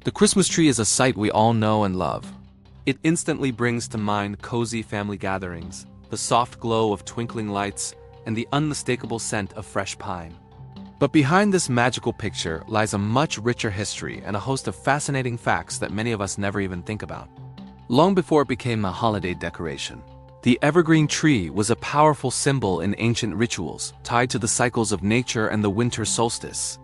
The Christmas tree is a sight we all know and love. It instantly brings to mind cozy family gatherings, the soft glow of twinkling lights, and the unmistakable scent of fresh pine. But behind this magical picture lies a much richer history and a host of fascinating facts that many of us never even think about. Long before it became a holiday decoration, the evergreen tree was a powerful symbol in ancient rituals tied to the cycles of nature and the winter solstice.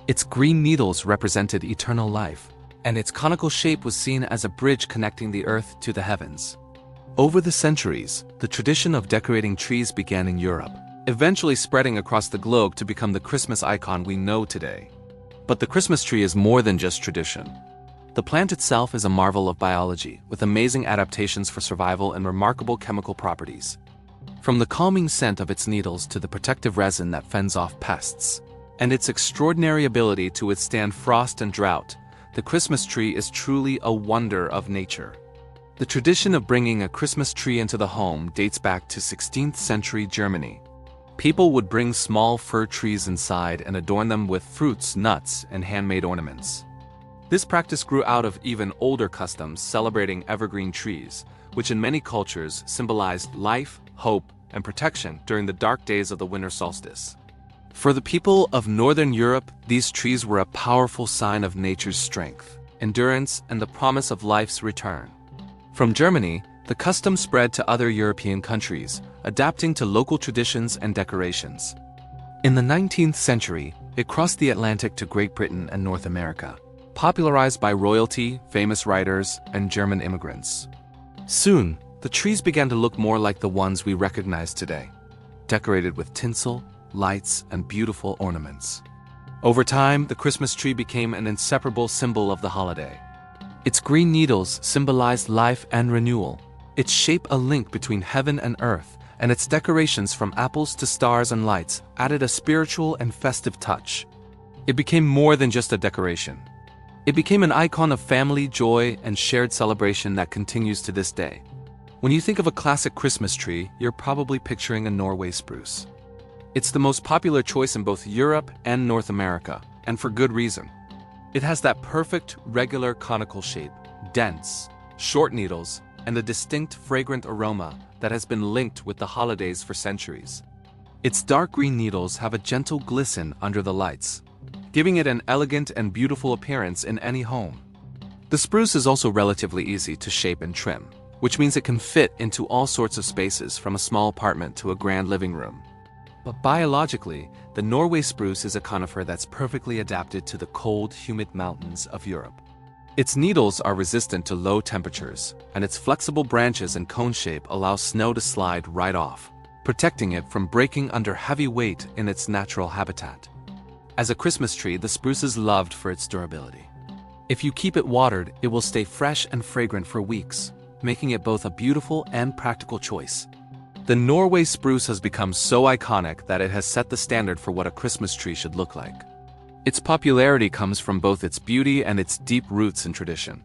Its green needles represented eternal life, and its conical shape was seen as a bridge connecting the earth to the heavens. Over the centuries, the tradition of decorating trees began in Europe, eventually spreading across the globe to become the Christmas icon we know today. But the Christmas tree is more than just tradition. The plant itself is a marvel of biology, with amazing adaptations for survival and remarkable chemical properties. From the calming scent of its needles to the protective resin that fends off pests, and its extraordinary ability to withstand frost and drought, the Christmas tree is truly a wonder of nature. The tradition of bringing a Christmas tree into the home dates back to 16th century Germany. People would bring small fir trees inside and adorn them with fruits, nuts, and handmade ornaments. This practice grew out of even older customs celebrating evergreen trees, which in many cultures symbolized life, hope, and protection during the dark days of the winter solstice. For the people of Northern Europe, these trees were a powerful sign of nature's strength, endurance, and the promise of life's return. From Germany, the custom spread to other European countries, adapting to local traditions and decorations. In the 19th century, it crossed the Atlantic to Great Britain and North America, popularized by royalty, famous writers, and German immigrants. Soon, the trees began to look more like the ones we recognize today, decorated with tinsel, lights, and beautiful ornaments. Over time, the Christmas tree became an inseparable symbol of the holiday. Its green needles symbolized life and renewal, its shape a link between heaven and earth, and its decorations from apples to stars and lights added a spiritual and festive touch. It became more than just a decoration. It became an icon of family, joy, and shared celebration that continues to this day. When you think of a classic Christmas tree, you're probably picturing a Norway spruce. It's the most popular choice in both Europe and North America, and for good reason. It has that perfect, regular conical shape, dense, short needles, and a distinct fragrant aroma that has been linked with the holidays for centuries. Its dark green needles have a gentle glisten under the lights, giving it an elegant and beautiful appearance in any home. The spruce is also relatively easy to shape and trim, which means it can fit into all sorts of spaces from a small apartment to a grand living room. But biologically, the Norway spruce is a conifer that's perfectly adapted to the cold, humid mountains of Europe. Its needles are resistant to low temperatures, and its flexible branches and cone shape allow snow to slide right off, protecting it from breaking under heavy weight in its natural habitat. As a Christmas tree, the spruce is loved for its durability. If you keep it watered, it will stay fresh and fragrant for weeks, making it both a beautiful and practical choice. The Norway spruce has become so iconic that it has set the standard for what a Christmas tree should look like. Its popularity comes from both its beauty and its deep roots in tradition.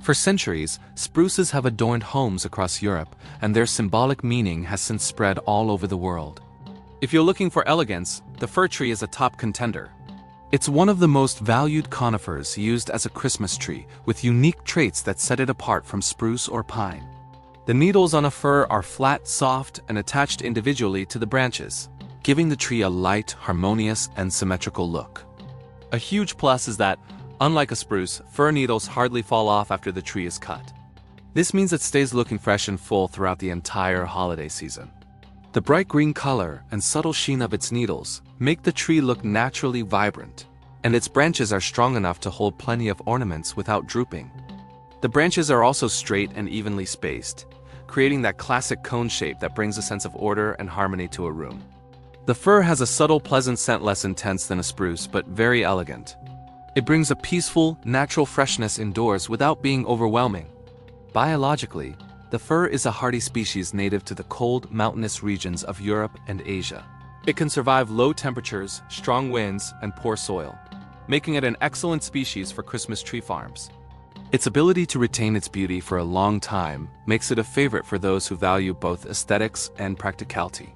For centuries, spruces have adorned homes across Europe, and their symbolic meaning has since spread all over the world. If you're looking for elegance, the fir tree is a top contender. It's one of the most valued conifers used as a Christmas tree, with unique traits that set it apart from spruce or pine. The needles on a fir are flat, soft, and attached individually to the branches, giving the tree a light, harmonious, and symmetrical look. A huge plus is that, unlike a spruce, fir needles hardly fall off after the tree is cut. This means it stays looking fresh and full throughout the entire holiday season. The bright green color and subtle sheen of its needles make the tree look naturally vibrant, and its branches are strong enough to hold plenty of ornaments without drooping. The branches are also straight and evenly spaced, creating that classic cone shape that brings a sense of order and harmony to a room. The fir has a subtle, pleasant scent, less intense than a spruce, but very elegant. It brings a peaceful, natural freshness indoors without being overwhelming. Biologically, the fir is a hardy species native to the cold, mountainous regions of Europe and Asia. It can survive low temperatures, strong winds, and poor soil, making it an excellent species for Christmas tree farms. Its ability to retain its beauty for a long time makes it a favorite for those who value both aesthetics and practicality.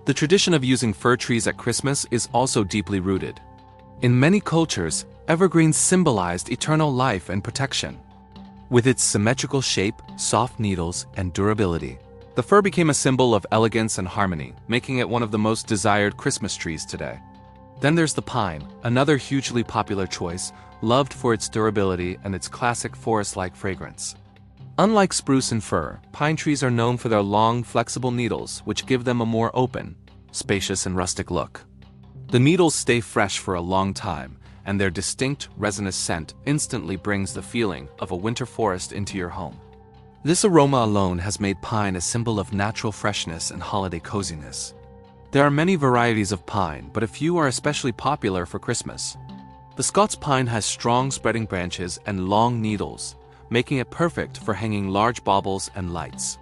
The tradition of using fir trees at Christmas is also deeply rooted. In many cultures, Evergreens symbolized eternal life and protection. With its symmetrical shape, soft needles, and durability, the fir became a symbol of elegance and harmony, making it one of the most desired Christmas trees today. Then there's the pine, another hugely popular choice, loved for its durability and its classic forest-like fragrance. Unlike spruce and fir, pine trees are known for their long, flexible needles, which give them a more open, spacious, and rustic look. The needles stay fresh for a long time, and their distinct, resinous scent instantly brings the feeling of a winter forest into your home. This aroma alone has made pine a symbol of natural freshness and holiday coziness. There are many varieties of pine, but a few are especially popular for Christmas. The Scots pine has strong spreading branches and long needles, making it perfect for hanging large baubles and lights.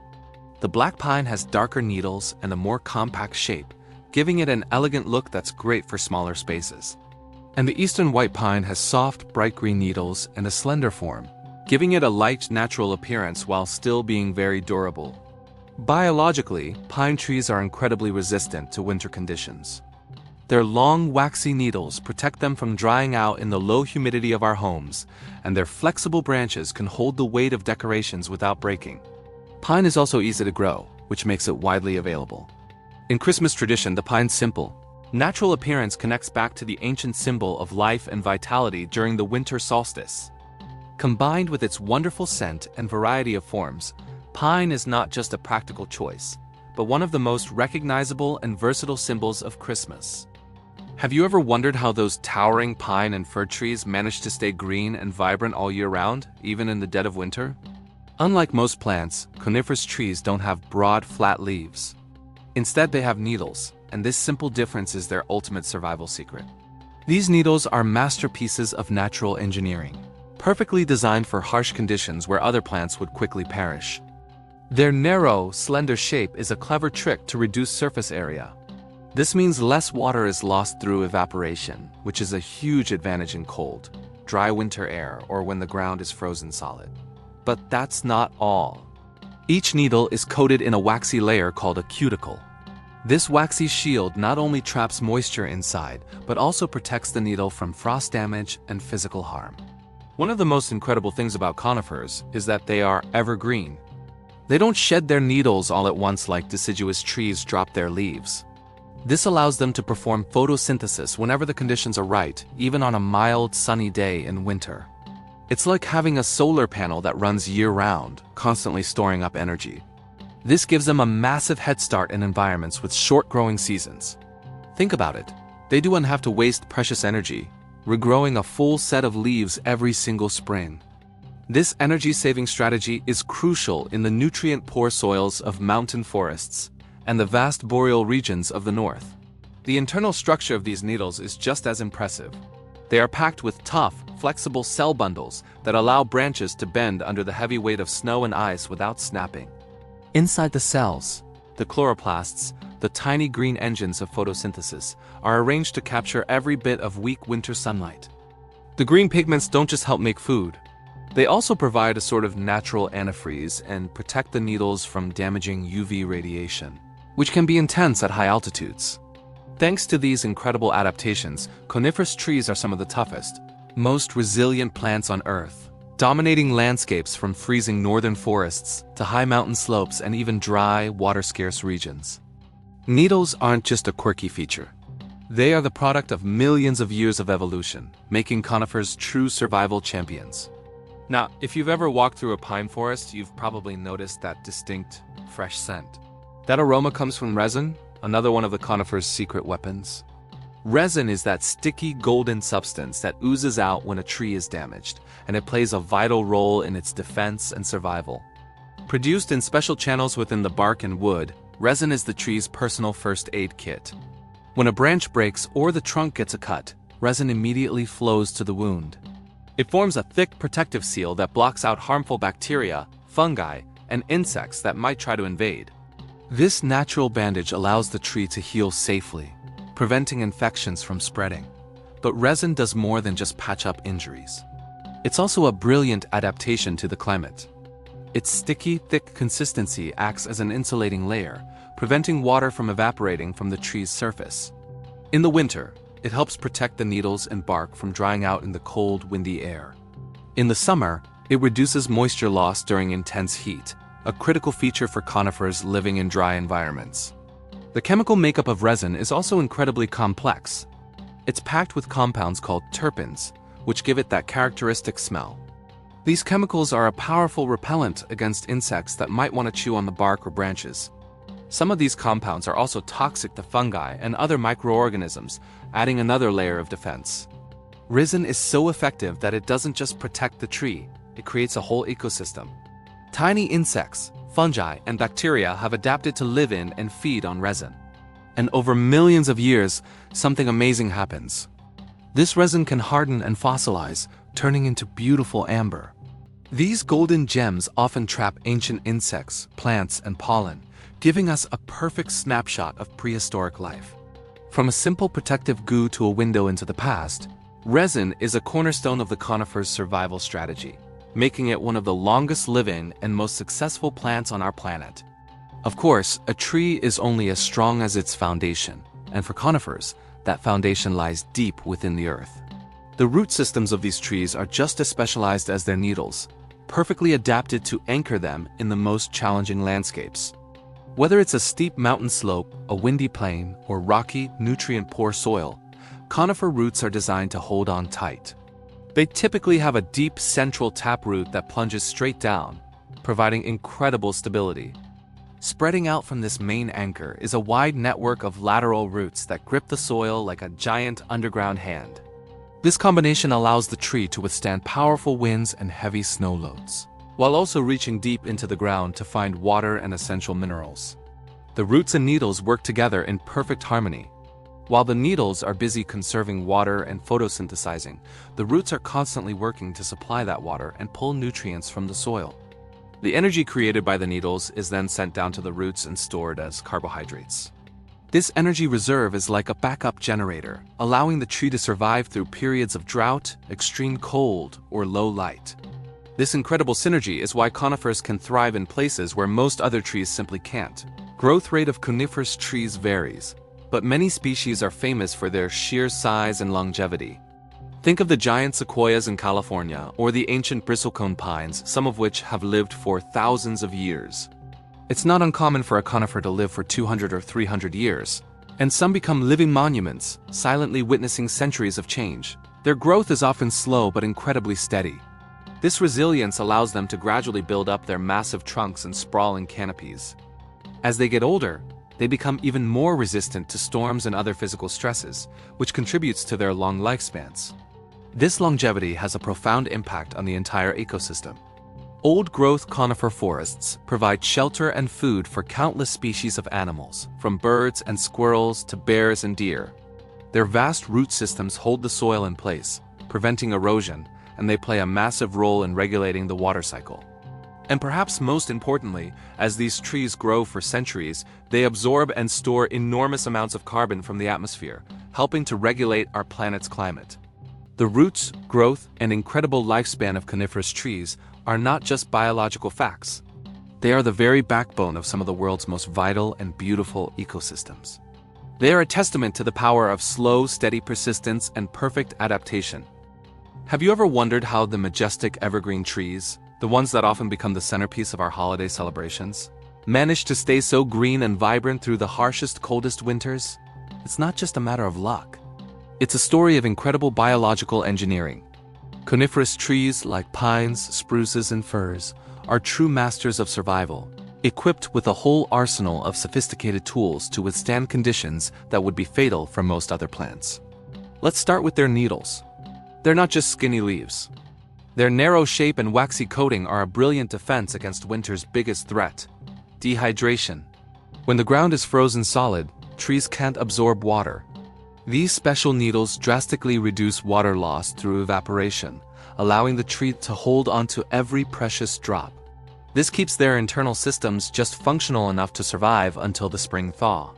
The black pine has darker needles and a more compact shape, giving it an elegant look that's great for smaller spaces. And the eastern white pine has soft, bright green needles and a slender form, giving it a light, natural appearance while still being very durable. Biologically, pine trees are incredibly resistant to winter conditions. Their long, waxy needles protect them from drying out in the low humidity of our homes, and their flexible branches can hold the weight of decorations without breaking. Pine is also easy to grow, which makes it widely available. In Christmas tradition, the pine's simple, natural appearance connects back to the ancient symbol of life and vitality during the winter solstice. Combined with its wonderful scent and variety of forms, pine is not just a practical choice, but one of the most recognizable and versatile symbols of Christmas. Have you ever wondered how those towering pine and fir trees manage to stay green and vibrant all year round, even in the dead of winter? Unlike most plants, coniferous trees don't have broad, flat leaves. Instead, they have needles, and this simple difference is their ultimate survival secret. These needles are masterpieces of natural engineering, perfectly designed for harsh conditions where other plants would quickly perish. Their narrow, slender shape is a clever trick to reduce surface area. This means less water is lost through evaporation, which is a huge advantage in cold, dry winter air or when the ground is frozen solid. But that's not all. Each needle is coated in a waxy layer called a cuticle. This waxy shield not only traps moisture inside, but also protects the needle from frost damage and physical harm. One of the most incredible things about conifers is that they are evergreen. They don't shed their needles all at once like deciduous trees drop their leaves. This allows them to perform photosynthesis whenever the conditions are right, even on a mild, sunny day in winter. It's like having a solar panel that runs year-round, constantly storing up energy. This gives them a massive head start in environments with short growing seasons. Think about it. They don't have to waste precious energy, regrowing a full set of leaves every single spring. This energy-saving strategy is crucial in the nutrient-poor soils of mountain forests and the vast boreal regions of the north. The internal structure of these needles is just as impressive. They are packed with tough, flexible cell bundles that allow branches to bend under the heavy weight of snow and ice without snapping. Inside the cells, the chloroplasts, the tiny green engines of photosynthesis, are arranged to capture every bit of weak winter sunlight. The green pigments don't just help make food. They also provide a sort of natural antifreeze and protect the needles from damaging UV radiation, which can be intense at high altitudes. Thanks to these incredible adaptations, coniferous trees are some of the toughest, most resilient plants on Earth, dominating landscapes from freezing northern forests to high mountain slopes and even dry, water-scarce regions. Needles aren't just a quirky feature. They are the product of millions of years of evolution, making conifers true survival champions. Now, if you've ever walked through a pine forest, you've probably noticed that distinct, fresh scent. That aroma comes from resin, another one of the conifer's secret weapons. Resin is that sticky golden substance that oozes out when a tree is damaged, and it plays a vital role in its defense and survival. Produced in special channels within the bark and wood, resin is the tree's personal first aid kit. When a branch breaks or the trunk gets a cut, resin immediately flows to the wound. It forms a thick protective seal that blocks out harmful bacteria, fungi, and insects that might try to invade. This natural bandage allows the tree to heal safely, preventing infections from spreading. But resin does more than just patch up injuries. It's also a brilliant adaptation to the climate. Its sticky, thick consistency acts as an insulating layer, preventing water from evaporating from the tree's surface. In the winter, It helps protect the needles and bark from drying out in the cold, windy air. In the summer, it reduces moisture loss during intense heat, a critical feature for conifers living in dry environments. The chemical makeup of resin is also incredibly complex. It's packed with compounds called terpenes, which give it that characteristic smell. These chemicals are a powerful repellent against insects that might want to chew on the bark or branches. Some of these compounds are also toxic to fungi and other microorganisms, adding another layer of defense. Resin is so effective that it doesn't just protect the tree, it creates a whole ecosystem. Tiny insects, fungi, and bacteria have adapted to live in and feed on resin. And over millions of years, something amazing happens. This resin can harden and fossilize, turning into beautiful amber. These golden gems often trap ancient insects, plants, and pollen, giving us a perfect snapshot of prehistoric life. From a simple protective goo to a window into the past, resin is a cornerstone of the conifer's survival strategy, making it one of the longest-living and most successful plants on our planet. Of course, a tree is only as strong as its foundation, and for conifers, that foundation lies deep within the earth. The root systems of these trees are just as specialized as their needles, perfectly adapted to anchor them in the most challenging landscapes. Whether it's a steep mountain slope, a windy plain, or rocky, nutrient-poor soil, conifer roots are designed to hold on tight. They typically have a deep central taproot that plunges straight down, providing incredible stability. Spreading out from this main anchor is a wide network of lateral roots that grip the soil like a giant underground hand. This combination allows the tree to withstand powerful winds and heavy snow loads, while also reaching deep into the ground to find water and essential minerals. The roots and needles work together in perfect harmony. While the needles are busy conserving water and photosynthesizing, the roots are constantly working to supply that water and pull nutrients from the soil. The energy created by the needles is then sent down to the roots and stored as carbohydrates. This energy reserve is like a backup generator, allowing the tree to survive through periods of drought, extreme cold, or low light. This incredible synergy is why conifers can thrive in places where most other trees simply can't. Growth rate of coniferous trees varies, but many species are famous for their sheer size and longevity. Think of the giant sequoias in California or the ancient bristlecone pines, some of which have lived for thousands of years. It's not uncommon for a conifer to live for 200 or 300 years, and some become living monuments, silently witnessing centuries of change. Their growth is often slow but incredibly steady. This resilience allows them to gradually build up their massive trunks and sprawling canopies. As they get older, they become even more resistant to storms and other physical stresses, which contributes to their long lifespans. This longevity has a profound impact on the entire ecosystem. Old-growth conifer forests provide shelter and food for countless species of animals, from birds and squirrels to bears and deer. Their vast root systems hold the soil in place, preventing erosion, and they play a massive role in regulating the water cycle. And perhaps most importantly, as these trees grow for centuries, they absorb and store enormous amounts of carbon from the atmosphere, helping to regulate our planet's climate. The roots, growth, and incredible lifespan of coniferous trees are not just biological facts. They are the very backbone of some of the world's most vital and beautiful ecosystems. They are a testament to the power of slow, steady persistence and perfect adaptation. Have you ever wondered how the majestic evergreen trees, the ones that often become the centerpiece of our holiday celebrations, manage to stay so green and vibrant through the harshest, coldest winters? It's not just a matter of luck. It's a story of incredible biological engineering. Coniferous trees like pines, spruces, and firs are true masters of survival, equipped with a whole arsenal of sophisticated tools to withstand conditions that would be fatal for most other plants. Let's start with their needles. They're not just skinny leaves. Their narrow shape and waxy coating are a brilliant defense against winter's biggest threat: dehydration. When the ground is frozen solid, trees can't absorb water. These special needles drastically reduce water loss through evaporation, allowing the tree to hold onto every precious drop. This keeps their internal systems just functional enough to survive until the spring thaw.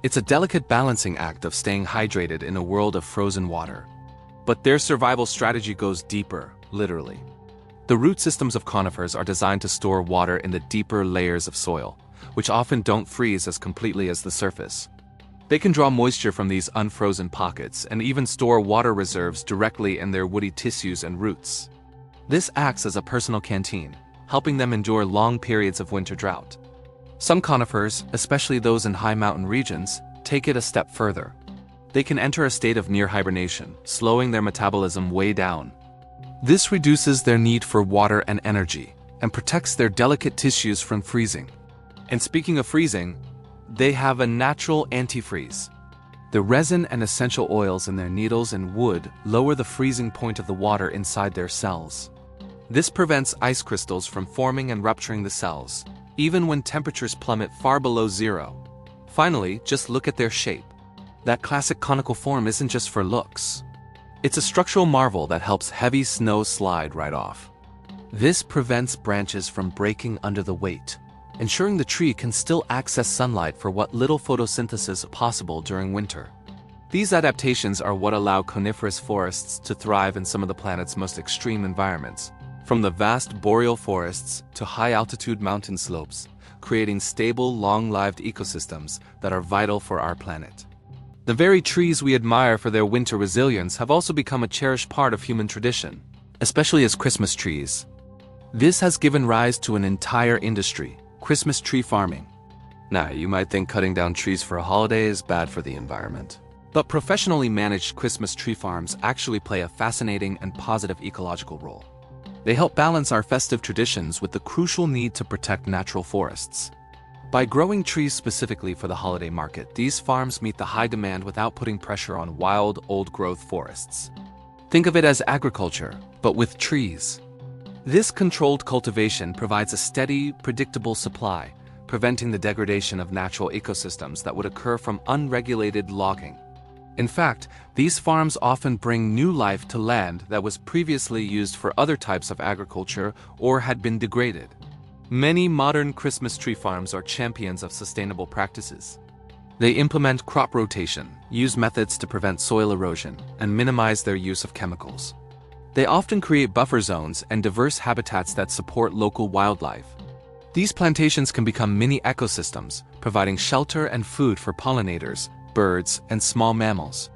It's a delicate balancing act of staying hydrated in a world of frozen water. But their survival strategy goes deeper, literally. The root systems of conifers are designed to store water in the deeper layers of soil, which often don't freeze as completely as the surface. They can draw moisture from these unfrozen pockets and even store water reserves directly in their woody tissues and roots. This acts as a personal canteen, helping them endure long periods of winter drought. Some conifers, especially those in high mountain regions, take it a step further. They can enter a state of near hibernation, slowing their metabolism way down. This reduces their need for water and energy, and protects their delicate tissues from freezing. And speaking of freezing, they have a natural antifreeze. The resin and essential oils in their needles and wood lower the freezing point of the water inside their cells. This prevents ice crystals from forming and rupturing the cells, even when temperatures plummet far below zero. Finally, just look at their shape. That classic conical form isn't just for looks. It's a structural marvel that helps heavy snow slide right off. This prevents branches from breaking under the weight, ensuring the tree can still access sunlight for what little photosynthesis is possible during winter. These adaptations are what allow coniferous forests to thrive in some of the planet's most extreme environments, from the vast boreal forests to high-altitude mountain slopes, creating stable, long-lived ecosystems that are vital for our planet. The very trees we admire for their winter resilience have also become a cherished part of human tradition, especially as Christmas trees. This has given rise to an entire industry, Christmas tree farming. Now, you might think cutting down trees for a holiday is bad for the environment. But professionally managed Christmas tree farms actually play a fascinating and positive ecological role. They help balance our festive traditions with the crucial need to protect natural forests. By growing trees specifically for the holiday market, these farms meet the high demand without putting pressure on wild, old-growth forests. Think of it as agriculture, but with trees. This controlled cultivation provides a steady, predictable supply, preventing the degradation of natural ecosystems that would occur from unregulated logging. In fact, these farms often bring new life to land that was previously used for other types of agriculture or had been degraded. Many modern Christmas tree farms are champions of sustainable practices. They implement crop rotation, use methods to prevent soil erosion, and minimize their use of chemicals. They often create buffer zones and diverse habitats that support local wildlife. These plantations can become mini ecosystems, providing shelter and food for pollinators, birds, and small mammals.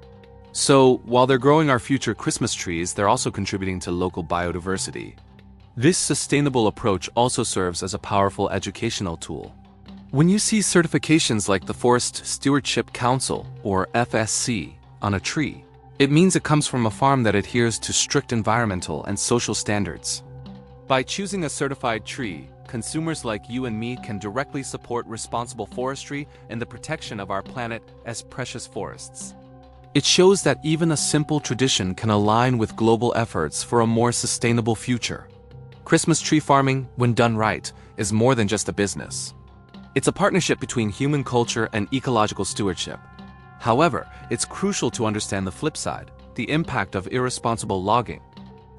So, while they're growing our future Christmas trees, they're also contributing to local biodiversity. This sustainable approach also serves as a powerful educational tool. When you see certifications like the Forest Stewardship Council, or FSC, on a tree, it means it comes from a farm that adheres to strict environmental and social standards. By choosing a certified tree, consumers like you and me can directly support responsible forestry and the protection of our planet as precious forests. It shows that even a simple tradition can align with global efforts for a more sustainable future. Christmas tree farming, when done right, is more than just a business. It's a partnership between human culture and ecological stewardship. However, it's crucial to understand the flip side, the impact of irresponsible logging.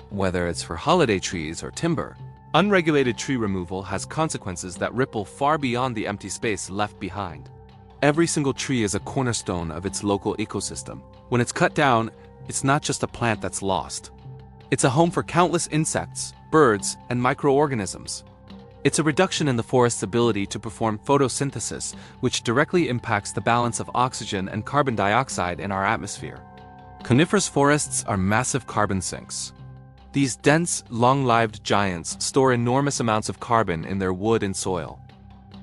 Whether it's for holiday trees or timber, unregulated tree removal has consequences that ripple far beyond the empty space left behind. Every single tree is a cornerstone of its local ecosystem. When it's cut down, it's not just a plant that's lost. It's a home for countless insects, birds, and microorganisms. It's a reduction in the forest's ability to perform photosynthesis, which directly impacts the balance of oxygen and carbon dioxide in our atmosphere. Coniferous forests are massive carbon sinks. These dense, long-lived giants store enormous amounts of carbon in their wood and soil.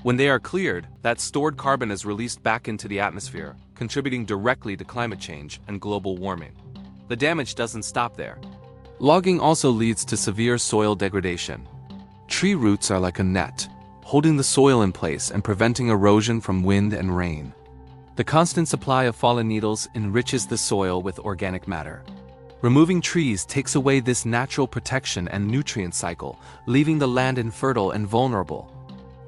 When they are cleared, that stored carbon is released back into the atmosphere, contributing directly to climate change and global warming. The damage doesn't stop there. Logging also leads to severe soil degradation. Tree roots are like a net, holding the soil in place and preventing erosion from wind and rain. The constant supply of fallen needles enriches the soil with organic matter. Removing trees takes away this natural protection and nutrient cycle, leaving the land infertile and vulnerable.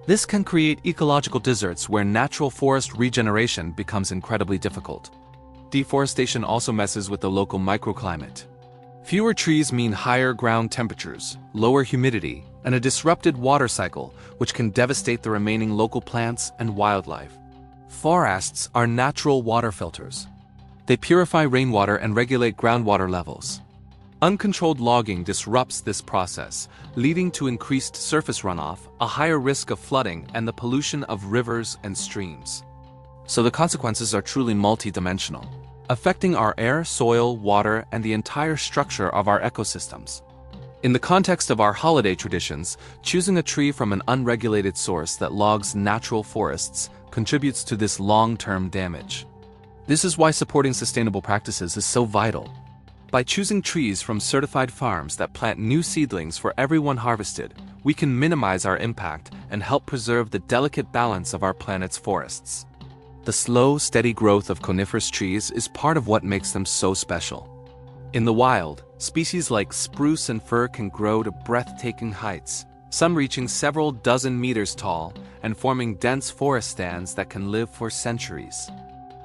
This can create ecological deserts where natural forest regeneration becomes incredibly difficult. Deforestation also messes with the local microclimate. Fewer trees mean higher ground temperatures, lower humidity, and a disrupted water cycle, which can devastate the remaining local plants and wildlife. Forests are natural water filters. They purify rainwater and regulate groundwater levels. Uncontrolled logging disrupts this process, leading to increased surface runoff, a higher risk of flooding, and the pollution of rivers and streams. so the consequences are truly multi-dimensional, affecting our air, soil, water, and the entire structure of our ecosystems. In the context of our holiday traditions, choosing a tree from an unregulated source that logs natural forests contributes to this long-term damage. This is why supporting sustainable practices is so vital. By choosing trees from certified farms that plant new seedlings for every one harvested, we can minimize our impact and help preserve the delicate balance of our planet's forests. The slow, steady growth of coniferous trees is part of what makes them so special. In the wild, species like spruce and fir can grow to breathtaking heights, some reaching several dozen meters tall and forming dense forest stands that can live for centuries.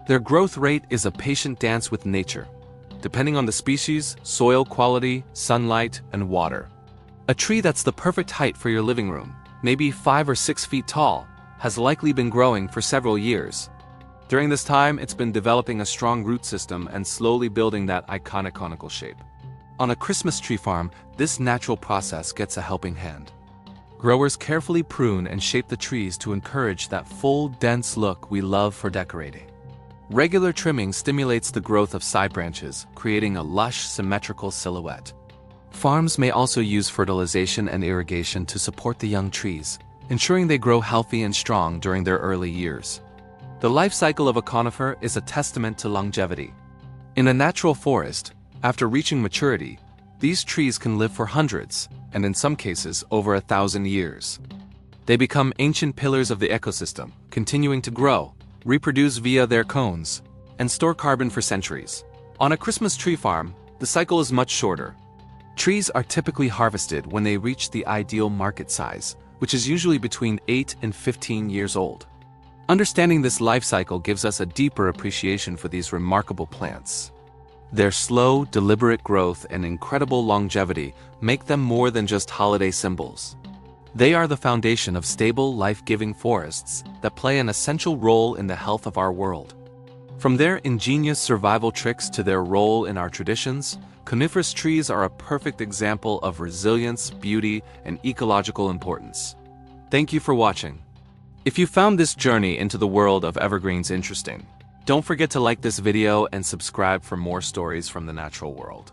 Their growth rate is a patient dance with nature, depending on the species, soil quality, sunlight, and water. A tree that's the perfect height for your living room, maybe 5 or 6 feet tall, has likely been growing for several years. During this time, it's been developing a strong root system and slowly building that iconic conical shape. On a Christmas tree farm, this natural process gets a helping hand. Growers carefully prune and shape the trees to encourage that full, dense look we love for decorating. Regular trimming stimulates the growth of side branches, creating a lush, symmetrical silhouette. Farms may also use fertilization and irrigation to support the young trees, ensuring they grow healthy and strong during their early years. The life cycle of a conifer is a testament to longevity. In a natural forest, after reaching maturity, these trees can live for hundreds, and in some cases over 1,000 years. They become ancient pillars of the ecosystem, continuing to grow, reproduce via their cones, and store carbon for centuries. On a Christmas tree farm, the cycle is much shorter. Trees are typically harvested when they reach the ideal market size, which is usually between 8 and 15 years old. Understanding this life cycle gives us a deeper appreciation for these remarkable plants. Their slow, deliberate growth and incredible longevity make them more than just holiday symbols. They are the foundation of stable, life-giving forests that play an essential role in the health of our world. From their ingenious survival tricks to their role in our traditions, coniferous trees are a perfect example of resilience, beauty, and ecological importance. Thank you for watching. If you found this journey into the world of evergreens interesting, don't forget to like this video and subscribe for more stories from the natural world.